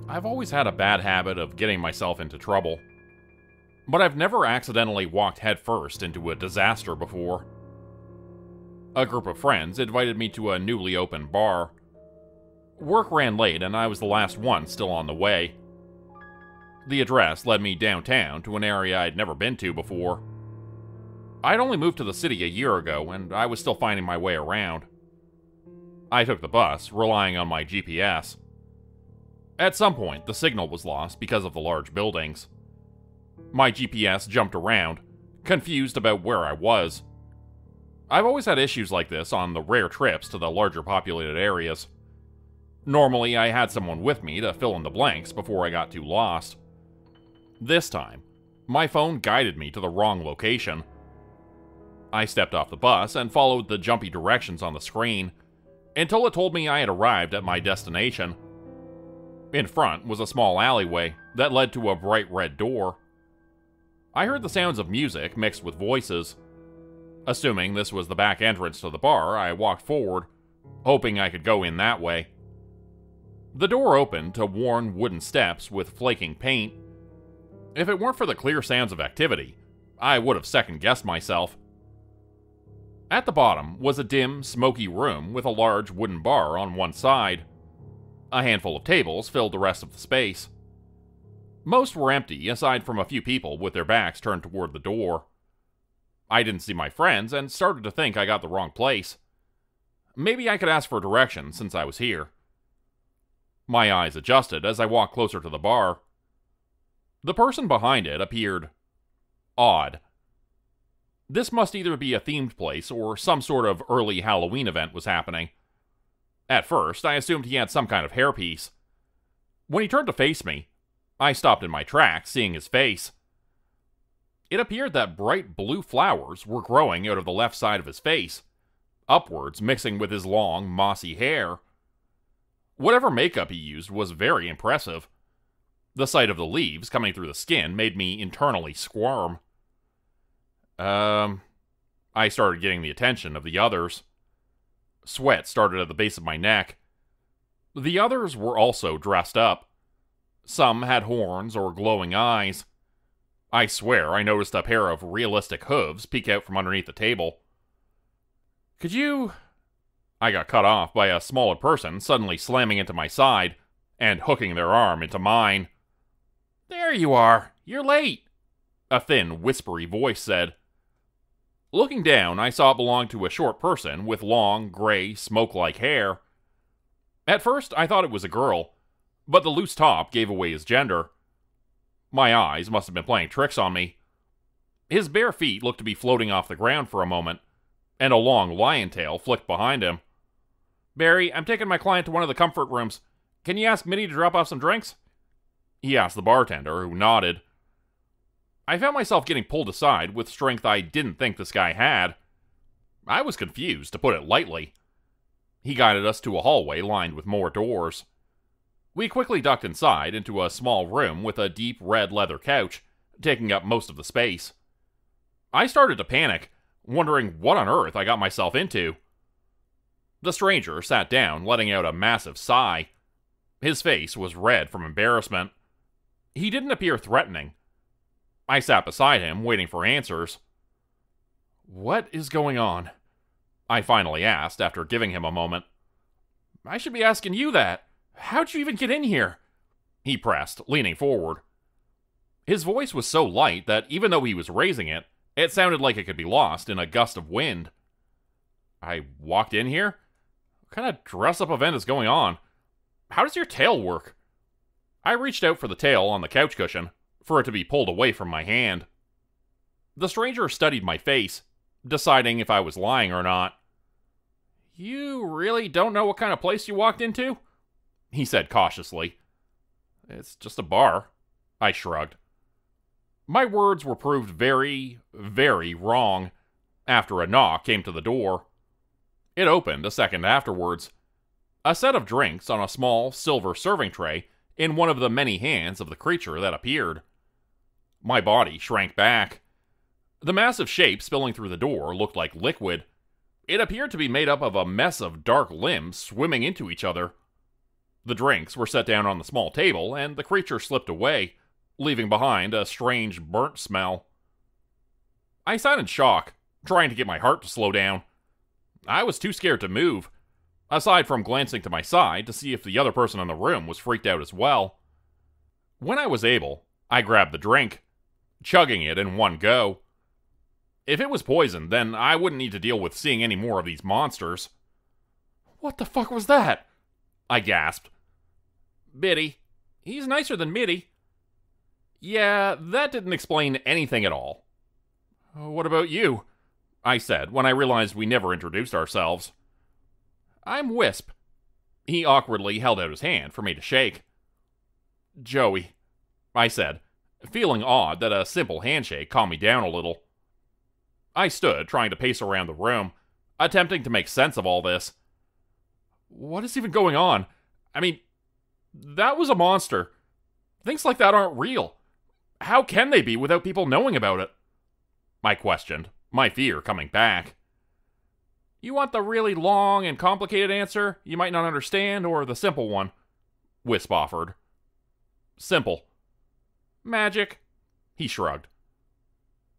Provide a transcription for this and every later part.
I've always had a bad habit of getting myself into trouble, but I've never accidentally walked headfirst into a disaster before. A group of friends invited me to a newly opened bar. Work ran late and I was the last one still on the way. The address led me downtown to an area I'd never been to before. I'd only moved to the city a year ago and I was still finding my way around. I took the bus, relying on my GPS. At some point, the signal was lost because of the large buildings. My GPS jumped around, confused about where I was. I've always had issues like this on the rare trips to the larger populated areas. Normally, I had someone with me to fill in the blanks before I got too lost. This time, my phone guided me to the wrong location. I stepped off the bus and followed the jumpy directions on the screen until it told me I had arrived at my destination. In front was a small alleyway that led to a bright red door. I heard the sounds of music mixed with voices. Assuming this was the back entrance to the bar, I walked forward, hoping I could go in that way. The door opened to worn wooden steps with flaking paint. If it weren't for the clear sounds of activity, I would have second-guessed myself. At the bottom was a dim, smoky room with a large wooden bar on one side. A handful of tables filled the rest of the space. Most were empty, aside from a few people with their backs turned toward the door. I didn't see my friends and started to think I got the wrong place. Maybe I could ask for directions since I was here. My eyes adjusted as I walked closer to the bar. The person behind it appeared odd. This must either be a themed place or some sort of early Halloween event was happening. At first, I assumed he had some kind of hairpiece. When he turned to face me, I stopped in my tracks, seeing his face. It appeared that bright blue flowers were growing out of the left side of his face, upwards mixing with his long, mossy hair. Whatever makeup he used was very impressive. The sight of the leaves coming through the skin made me internally squirm. I started getting the attention of the others. Sweat started at the base of my neck. The others were also dressed up. Some had horns or glowing eyes. I swear I noticed a pair of realistic hooves peek out from underneath the table. Could you... I got cut off by a smaller person suddenly slamming into my side and hooking their arm into mine. "There you are! You're late!" a thin, whispery voice said. Looking down, I saw it belonged to a short person with long, gray, smoke-like hair. At first, I thought it was a girl, but the loose top gave away his gender. My eyes must have been playing tricks on me. His bare feet looked to be floating off the ground for a moment, and a long lion tail flicked behind him. "Barry, I'm taking my client to one of the comfort rooms. Can you ask Minnie to drop off some drinks?" he asked the bartender, who nodded. I found myself getting pulled aside with strength I didn't think this guy had. I was confused, to put it lightly. He guided us to a hallway lined with more doors. We quickly ducked inside into a small room with a deep red leather couch, taking up most of the space. I started to panic, wondering what on earth I got myself into. The stranger sat down, letting out a massive sigh. His face was red from embarrassment. He didn't appear threatening. I sat beside him, waiting for answers. "What is going on?" I finally asked, after giving him a moment. "I should be asking you that. How'd you even get in here?" he pressed, leaning forward. His voice was so light that even though he was raising it, it sounded like it could be lost in a gust of wind. "I walked in here? What kind of dress-up event is going on? How does your tail work?" I reached out for the tail on the couch cushion, for it to be pulled away from my hand. The stranger studied my face, deciding if I was lying or not. "You really don't know what kind of place you walked into?" he said cautiously. "It's just a bar," I shrugged. My words were proved very, very wrong after a knock came to the door. It opened a second afterwards. A set of drinks on a small silver serving tray in one of the many hands of the creature that appeared. My body shrank back. The massive shape spilling through the door looked like liquid. It appeared to be made up of a mess of dark limbs swimming into each other. The drinks were set down on the small table, and the creature slipped away, leaving behind a strange burnt smell. I sat in shock, trying to get my heart to slow down. I was too scared to move, aside from glancing to my side to see if the other person in the room was freaked out as well. When I was able, I grabbed the drink, chugging it in one go. If it was poisoned, then I wouldn't need to deal with seeing any more of these monsters. "What the fuck was that?" I gasped. "Biddy. He's nicer than Mitty." "Yeah, that didn't explain anything at all." "What about you?" I said when I realized we never introduced ourselves. "I'm Wisp." He awkwardly held out his hand for me to shake. "Joey," I said, feeling odd that a simple handshake calmed me down a little. I stood, trying to pace around the room, attempting to make sense of all this. What is even going on? I mean, that was a monster. Things like that aren't real. How can they be without people knowing about it? I questioned, my fear coming back. "You want the really long and complicated answer you might not understand, or the simple one?" Wisp offered. "Simple." "Magic." He shrugged.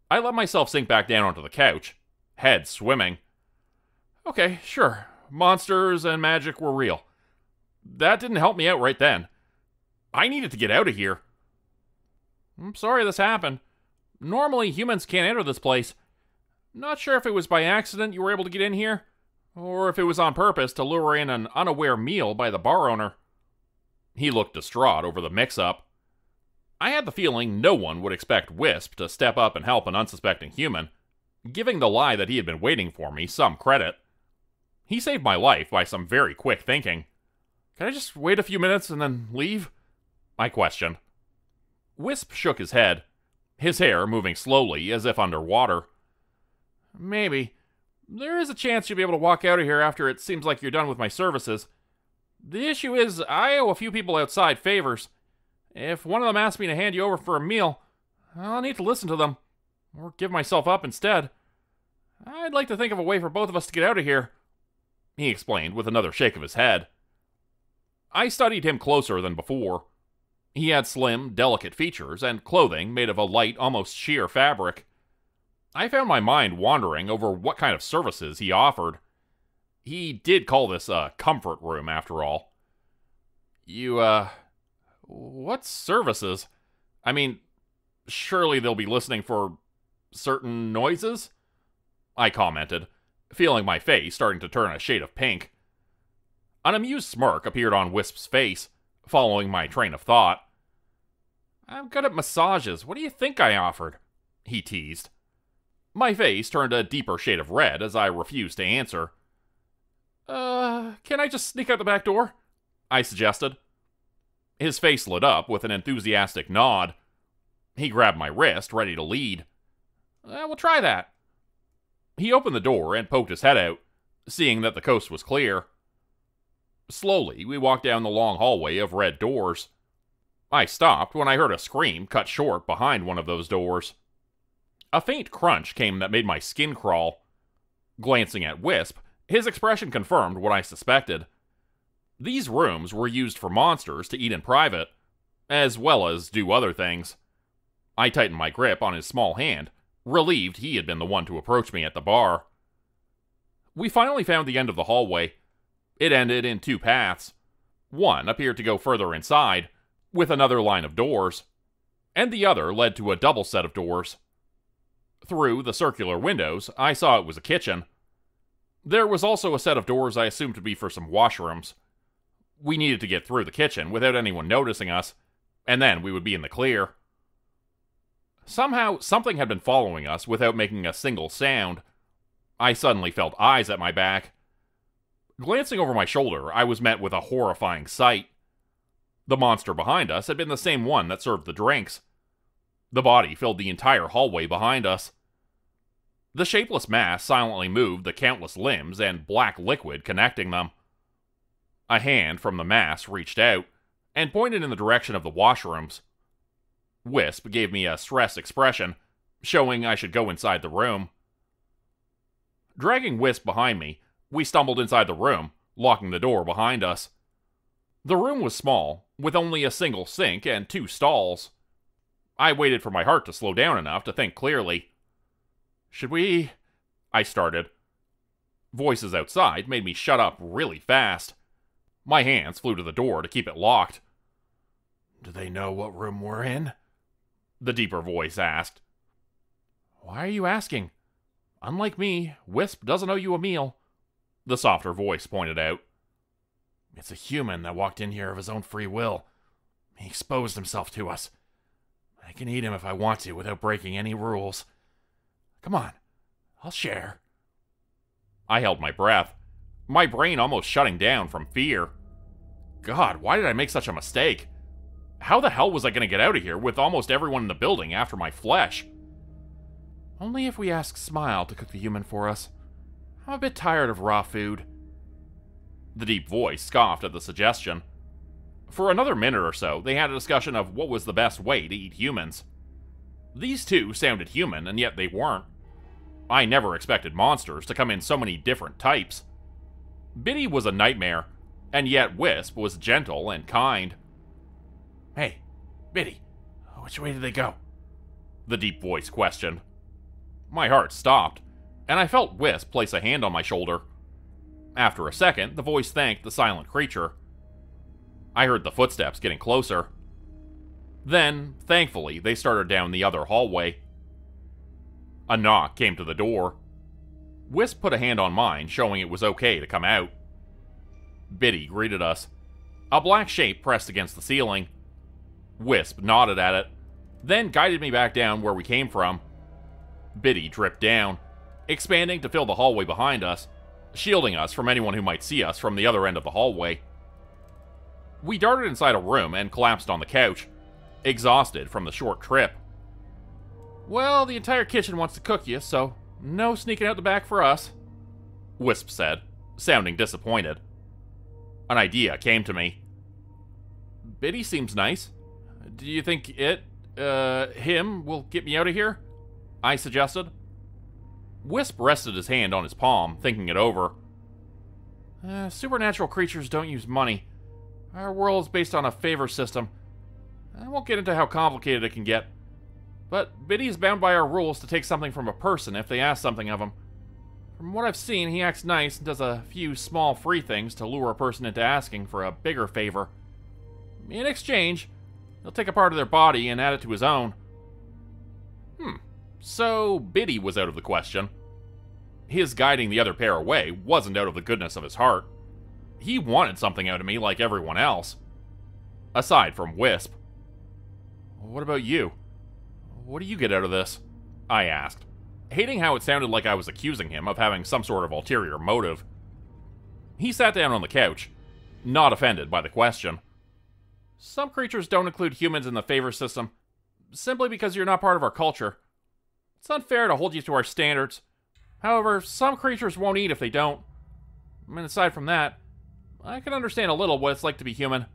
I let myself sink back down onto the couch, head swimming. "Okay, sure. Monsters and magic were real. That didn't help me out right then. I needed to get out of here." "I'm sorry this happened. Normally, humans can't enter this place. Not sure if it was by accident you were able to get in here, or if it was on purpose to lure in an unaware meal by the bar owner." He looked distraught over the mix-up. I had the feeling no one would expect Wisp to step up and help an unsuspecting human, giving the lie that he had been waiting for me some credit. He saved my life by some very quick thinking. "Can I just wait a few minutes and then leave?" I questioned. Wisp shook his head, his hair moving slowly as if underwater. "Maybe. There is a chance you'll be able to walk out of here after it seems like you're done with my services. The issue is, I owe a few people outside favors. If one of them asks me to hand you over for a meal, I'll need to listen to them, or give myself up instead. I'd like to think of a way for both of us to get out of here," he explained with another shake of his head. I studied him closer than before. He had slim, delicate features and clothing made of a light, almost sheer fabric. I found my mind wandering over what kind of services he offered. He did call this a comfort room, after all. What services? I mean, surely they'll be listening for certain noises?" I commented, feeling my face starting to turn a shade of pink. An amused smirk appeared on Wisp's face, following my train of thought. "I'm good at massages. What do you think I offered?" he teased. My face turned a deeper shade of red as I refused to answer. Can I just sneak out the back door?" I suggested. His face lit up with an enthusiastic nod. He grabbed my wrist, ready to lead. "We'll try that." He opened the door and poked his head out, seeing that the coast was clear. Slowly, we walked down the long hallway of red doors. I stopped when I heard a scream cut short behind one of those doors. A faint crunch came that made my skin crawl. Glancing at Wisp, his expression confirmed what I suspected. These rooms were used for monsters to eat in private, as well as do other things. I tightened my grip on his small hand, relieved he had been the one to approach me at the bar. We finally found the end of the hallway. It ended in two paths. One appeared to go further inside, with another line of doors, and the other led to a double set of doors. Through the circular windows, I saw it was a kitchen. There was also a set of doors I assumed to be for some washrooms. We needed to get through the kitchen without anyone noticing us, and then we would be in the clear. Somehow, something had been following us without making a single sound. I suddenly felt eyes at my back. Glancing over my shoulder, I was met with a horrifying sight. The monster behind us had been the same one that served the drinks. The body filled the entire hallway behind us. The shapeless mass silently moved the countless limbs and black liquid connecting them. A hand from the mass reached out and pointed in the direction of the washrooms. Wisp gave me a stressed expression, showing I should go inside the room. Dragging Wisp behind me, we stumbled inside the room, locking the door behind us. The room was small, with only a single sink and 2 stalls. I waited for my heart to slow down enough to think clearly. "Should we?" I started. Voices outside made me shut up really fast. My hands flew to the door to keep it locked. "Do they know what room we're in?" the deeper voice asked. "Why are you asking? Unlike me, Wisp doesn't owe you a meal," the softer voice pointed out. "It's a human that walked in here of his own free will. He exposed himself to us. I can eat him if I want to without breaking any rules. Come on, I'll share." I held my breath, my brain almost shutting down from fear. God, why did I make such a mistake? How the hell was I going to get out of here with almost everyone in the building after my flesh? "Only if we ask Smile to cook the human for us. I'm a bit tired of raw food." The deep voice scoffed at the suggestion. For another minute or so, they had a discussion of what was the best way to eat humans. These two sounded human, and yet they weren't. I never expected monsters to come in so many different types. Biddy was a nightmare, and yet Wisp was gentle and kind. "Hey, Biddy, which way did they go?" the deep voice questioned. My heart stopped, and I felt Wisp place a hand on my shoulder. After a second, the voice thanked the silent creature. I heard the footsteps getting closer. Then, thankfully, they started down the other hallway. A knock came to the door. Wisp put a hand on mine, showing it was okay to come out. Biddy greeted us. A black shape pressed against the ceiling. Wisp nodded at it, then guided me back down where we came from. Biddy dripped down, expanding to fill the hallway behind us, shielding us from anyone who might see us from the other end of the hallway. We darted inside a room and collapsed on the couch, exhausted from the short trip. "Well, the entire kitchen wants to cook you, so no sneaking out the back for us," Wisp said, sounding disappointed. An idea came to me. "Biddy seems nice. Do you think him will get me out of here?" I suggested. Wisp rested his hand on his palm, thinking it over. "Supernatural creatures don't use money. Our world is based on a favor system. I won't get into how complicated it can get. But Biddy is bound by our rules to take something from a person if they ask something of him. From what I've seen, he acts nice and does a few small free things to lure a person into asking for a bigger favor. In exchange, he'll take a part of their body and add it to his own." So Biddy was out of the question. His guiding the other pair away wasn't out of the goodness of his heart. He wanted something out of me like everyone else. Aside from Wisp. "What about you? What do you get out of this?" I asked, hating how it sounded like I was accusing him of having some sort of ulterior motive. He sat down on the couch, not offended by the question. "Some creatures don't include humans in the favor system, simply because you're not part of our culture. It's unfair to hold you to our standards. However, some creatures won't eat if they don't. And aside from that, I can understand a little what it's like to be human.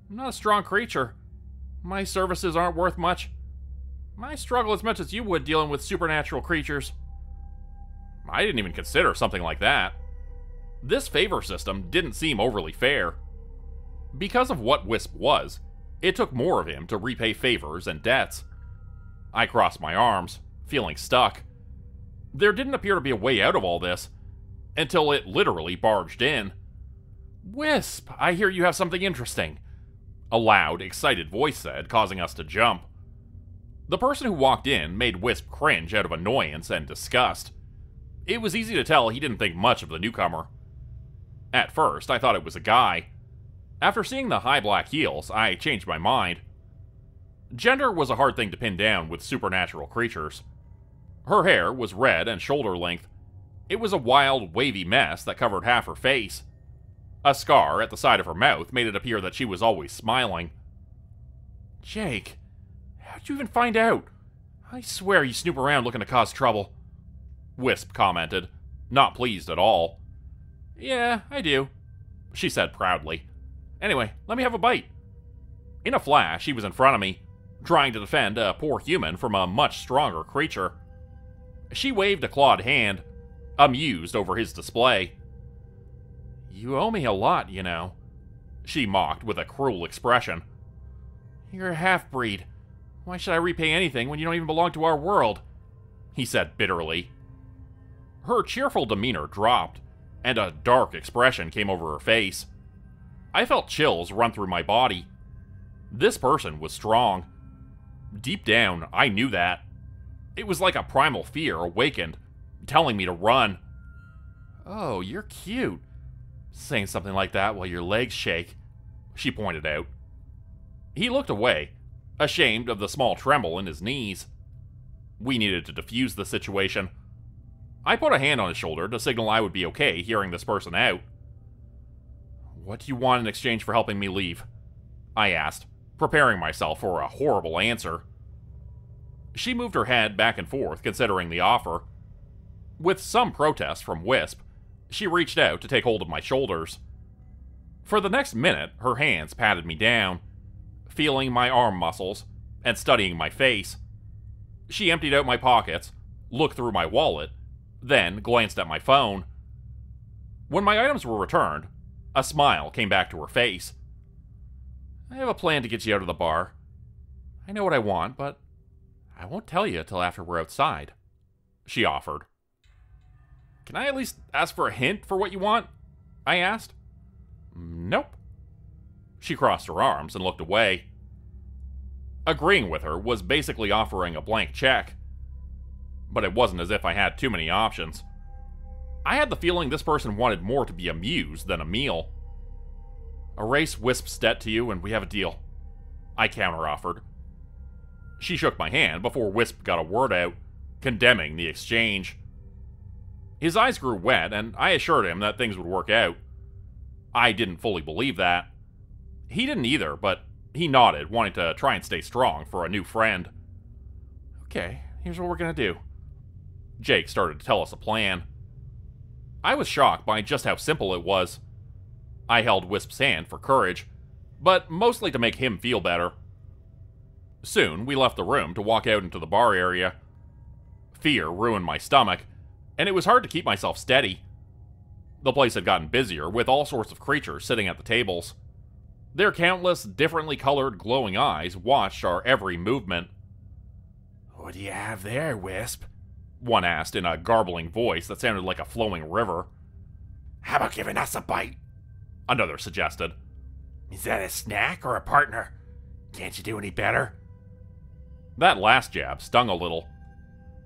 I'm not a strong creature. My services aren't worth much. I struggle as much as you would dealing with supernatural creatures." I didn't even consider something like that. This favor system didn't seem overly fair. Because of what Wisp was, it took more of him to repay favors and debts. I crossed my arms, feeling stuck. There didn't appear to be a way out of all this, until it literally barged in. "Wisp, I hear you have something interesting," a loud, excited voice said, causing us to jump. The person who walked in made Wisp cringe out of annoyance and disgust. It was easy to tell he didn't think much of the newcomer. At first, I thought it was a guy. After seeing the high black heels, I changed my mind. Gender was a hard thing to pin down with supernatural creatures. Her hair was red and shoulder length. It was a wild, wavy mess that covered half her face. A scar at the side of her mouth made it appear that she was always smiling. "Jake, how'd you even find out? I swear you snoop around looking to cause trouble," Wisp commented, not pleased at all. "Yeah, I do," she said proudly. "Anyway, let me have a bite." In a flash, he was in front of me, trying to defend a poor human from a much stronger creature. She waved a clawed hand, amused over his display. "You owe me a lot, you know," she mocked with a cruel expression. "You're a half-breed. Why should I repay anything when you don't even belong to our world?" he said bitterly. Her cheerful demeanor dropped, and a dark expression came over her face. I felt chills run through my body. This person was strong. Deep down, I knew that. It was like a primal fear awakened, telling me to run. "Oh, you're cute. Saying something like that while your legs shake," she pointed out. He looked away, ashamed of the small tremble in his knees. We needed to defuse the situation. I put a hand on his shoulder to signal I would be okay hearing this person out. "What do you want in exchange for helping me leave?" I asked, preparing myself for a horrible answer. She moved her head back and forth, considering the offer. With some protest from Wisp, she reached out to take hold of my shoulders. For the next minute, her hands patted me down, feeling my arm muscles and studying my face. She emptied out my pockets, looked through my wallet, then glanced at my phone. When my items were returned, a smile came back to her face. "I have a plan to get you out of the bar. I know what I want, but I won't tell you till after we're outside," she offered. "Can I at least ask for a hint for what you want?" I asked. "Nope." She crossed her arms and looked away. Agreeing with her was basically offering a blank check. But it wasn't as if I had too many options. I had the feeling this person wanted more to be amused than a meal. "Erase Wisp's debt to you and we have a deal," I counter-offered. She shook my hand before Wisp got a word out, condemning the exchange. His eyes grew wet, and I assured him that things would work out. I didn't fully believe that. He didn't either, but he nodded, wanting to try and stay strong for a new friend. "Okay, here's what we're gonna do." Jake started to tell us a plan. I was shocked by just how simple it was. I held Wisp's hand for courage, but mostly to make him feel better. Soon, we left the room to walk out into the bar area. Fear ruined my stomach, and it was hard to keep myself steady. The place had gotten busier, with all sorts of creatures sitting at the tables. Their countless, differently colored, glowing eyes watched our every movement. "What do you have there, Wisp?" one asked in a garbling voice that sounded like a flowing river. "How about giving us a bite?" another suggested. "Is that a snack or a partner? Can't you do any better?" That last jab stung a little.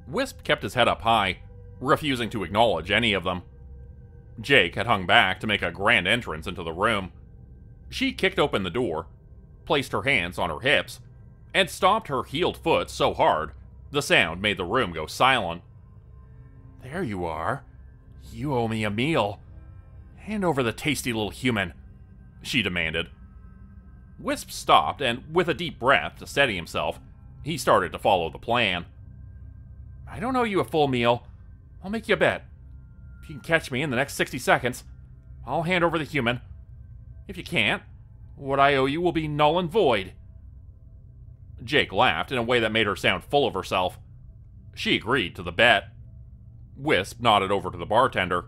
Wisp kept his head up high, refusing to acknowledge any of them. Jake had hung back to make a grand entrance into the room. She kicked open the door, placed her hands on her hips, and stomped her heeled foot so hard the sound made the room go silent. "There you are. You owe me a meal. Hand over the tasty little human," she demanded. Wisp stopped, and with a deep breath to steady himself, he started to follow the plan. "I don't owe you a full meal. I'll make you a bet. If you can catch me in the next 60 seconds, I'll hand over the human. If you can't, what I owe you will be null and void." Jake laughed in a way that made her sound full of herself. She agreed to the bet. Wisp nodded over to the bartender,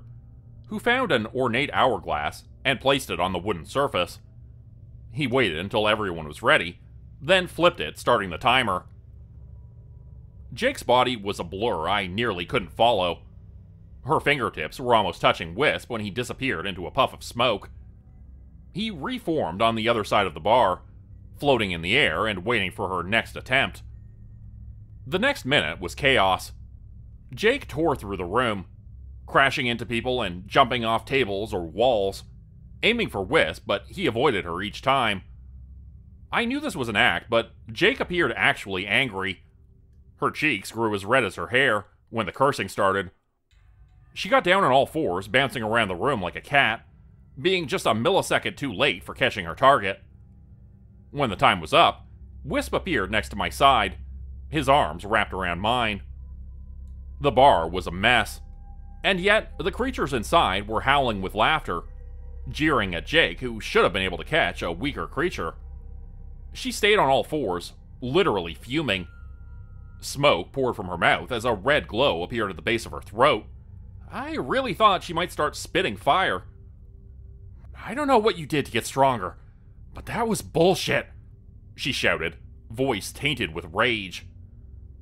who found an ornate hourglass and placed it on the wooden surface. He waited until everyone was ready, then flipped it, starting the timer. Jake's body was a blur I nearly couldn't follow. Her fingertips were almost touching Wisp when he disappeared into a puff of smoke. He reformed on the other side of the bar, floating in the air and waiting for her next attempt. The next minute was chaos. Jake tore through the room, crashing into people and jumping off tables or walls, aiming for Wisp, but he avoided her each time. I knew this was an act, but Jake appeared actually angry. Her cheeks grew as red as her hair when the cursing started. She got down on all fours, bouncing around the room like a cat, being just a millisecond too late for catching her target. When the time was up, Wisp appeared next to my side, his arms wrapped around mine. The bar was a mess, and yet the creatures inside were howling with laughter, jeering at Jake, who should have been able to catch a weaker creature. She stayed on all fours, literally fuming. Smoke poured from her mouth as a red glow appeared at the base of her throat. I really thought she might start spitting fire. I don't know what you did to get stronger, but that was bullshit, she shouted, voice tainted with rage.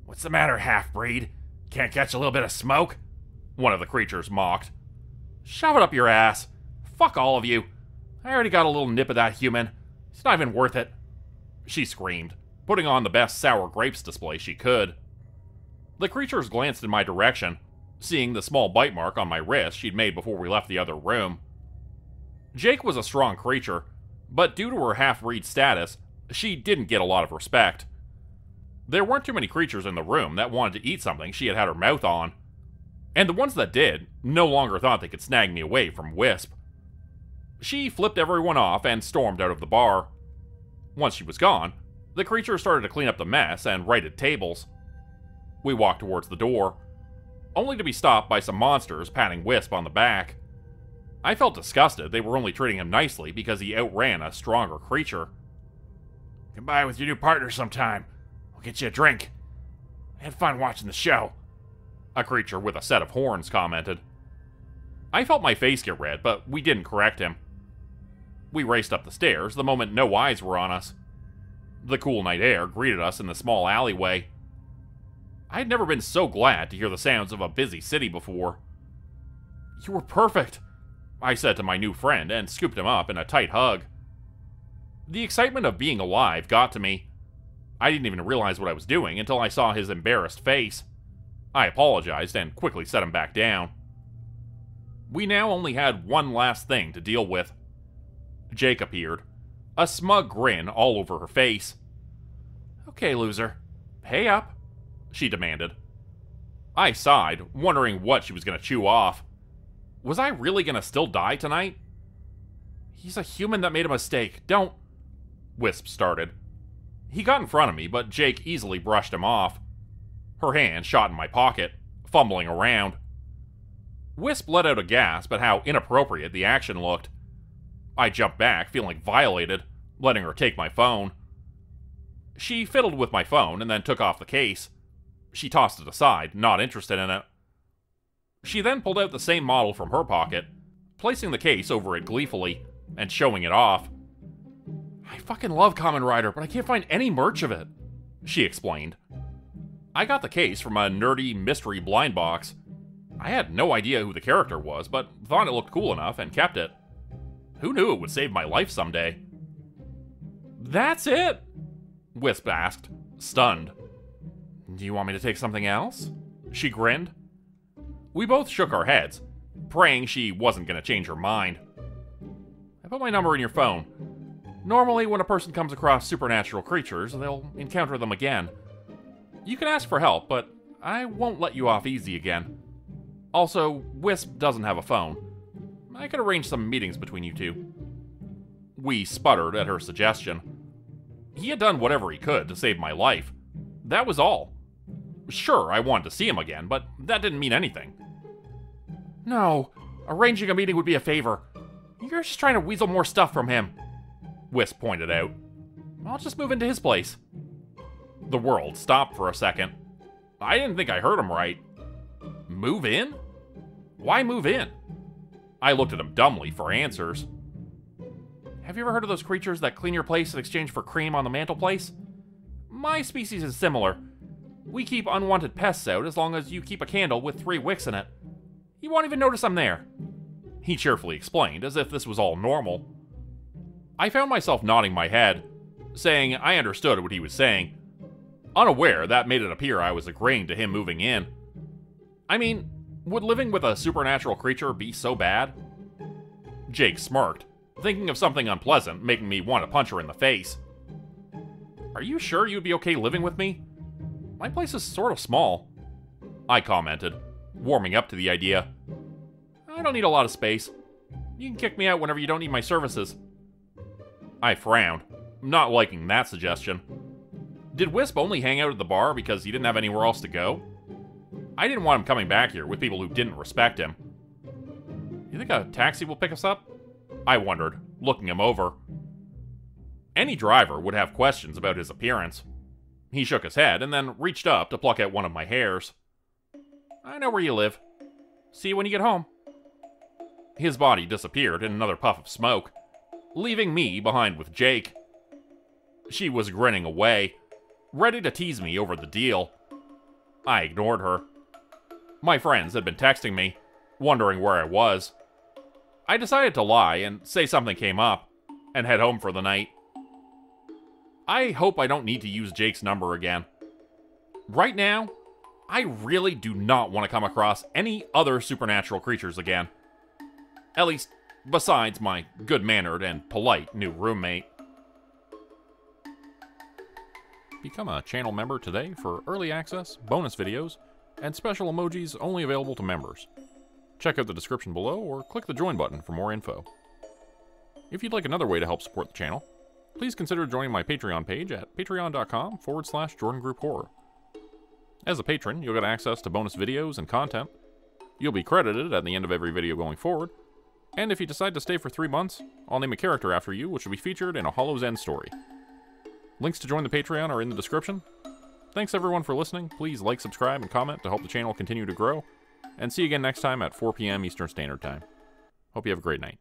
What's the matter, half-breed? Can't catch a little bit of smoke? One of the creatures mocked. Shove it up your ass. Fuck all of you. I already got a little nip of that human. It's not even worth it, she screamed, putting on the best sour grapes display she could. The creatures glanced in my direction, seeing the small bite mark on my wrist she'd made before we left the other room. Jake was a strong creature, but due to her half-breed status, she didn't get a lot of respect. There weren't too many creatures in the room that wanted to eat something she had her mouth on, and the ones that did no longer thought they could snag me away from Wisp. She flipped everyone off and stormed out of the bar. Once she was gone, the creature started to clean up the mess and righted tables. We walked towards the door, only to be stopped by some monsters patting Wisp on the back. I felt disgusted they were only treating him nicely because he outran a stronger creature. Come by with your new partner sometime. We'll get you a drink. I had fun watching the show, a creature with a set of horns commented. I felt my face get red, but we didn't correct him. We raced up the stairs the moment no eyes were on us. The cool night air greeted us in the small alleyway. I had never been so glad to hear the sounds of a busy city before. You were perfect, I said to my new friend and scooped him up in a tight hug. The excitement of being alive got to me. I didn't even realize what I was doing until I saw his embarrassed face. I apologized and quickly set him back down. We now only had one last thing to deal with. Jake appeared, a smug grin all over her face. Okay, loser. Pay up, she demanded. I sighed, wondering what she was going to chew off. Was I really going to still die tonight? He's a human that made a mistake. Don't... Wisp started. He got in front of me, but Jake easily brushed him off. Her hand shot in my pocket, fumbling around. Wisp let out a gasp at how inappropriate the action looked. I jumped back, feeling violated, letting her take my phone. She fiddled with my phone and then took off the case. She tossed it aside, not interested in it. She then pulled out the same model from her pocket, placing the case over it gleefully, and showing it off. I fucking love Kamen Rider, but I can't find any merch of it, she explained. I got the case from a nerdy mystery blind box. I had no idea who the character was, but thought it looked cool enough and kept it. Who knew it would save my life someday? That's it? Wisp asked, stunned. Do you want me to take something else? She grinned. We both shook our heads, praying she wasn't going to change her mind. I put my number in your phone. Normally, when a person comes across supernatural creatures, they'll encounter them again. You can ask for help, but I won't let you off easy again. Also, Wisp doesn't have a phone. I could arrange some meetings between you two. We sputtered at her suggestion. He had done whatever he could to save my life. That was all. Sure, I wanted to see him again, but that didn't mean anything. No, arranging a meeting would be a favor. You're just trying to weasel more stuff from him, Wisp pointed out. I'll just move into his place. The world stopped for a second. I didn't think I heard him right. Move in? Why move in? I looked at him dumbly for answers. Have you ever heard of those creatures that clean your place in exchange for cream on the mantelpiece? My species is similar. We keep unwanted pests out as long as you keep a candle with 3 wicks in it. You won't even notice I'm there, he cheerfully explained, as if this was all normal. I found myself nodding my head, saying I understood what he was saying, unaware that made it appear I was agreeing to him moving in. I mean, would living with a supernatural creature be so bad? Jake smirked, thinking of something unpleasant, making me want to punch her in the face. Are you sure you'd be okay living with me? My place is sort of small, I commented, warming up to the idea. I don't need a lot of space. You can kick me out whenever you don't need my services. I frowned, not liking that suggestion. Did Wisp only hang out at the bar because he didn't have anywhere else to go? I didn't want him coming back here with people who didn't respect him. You think a taxi will pick us up? I wondered, looking him over. Any driver would have questions about his appearance. He shook his head and then reached up to pluck out one of my hairs. I know where you live. See you when you get home. his body disappeared in another puff of smoke, leaving me behind with Jake. She was grinning away, ready to tease me over the deal. I ignored her. My friends had been texting me, wondering where I was. I decided to lie and say something came up, and head home for the night. I hope I don't need to use Jake's number again. Right now, I really do not want to come across any other supernatural creatures again. At least, besides my good-mannered and polite new roommate. Become a channel member today for early access, bonus videos, and special emojis only available to members. Check out the description below or click the join button for more info. If you'd like another way to help support the channel, please consider joining my Patreon page at patreon.com/JordanGroupHorror. As a patron, you'll get access to bonus videos and content. You'll be credited at the end of every video going forward. And if you decide to stay for 3 months, I'll name a character after you, which will be featured in a Hollow's End story. Links to join the Patreon are in the description. Thanks everyone for listening. Please like, subscribe, and comment to help the channel continue to grow. And see you again next time at 4 p.m. Eastern Standard Time. Hope you have a great night.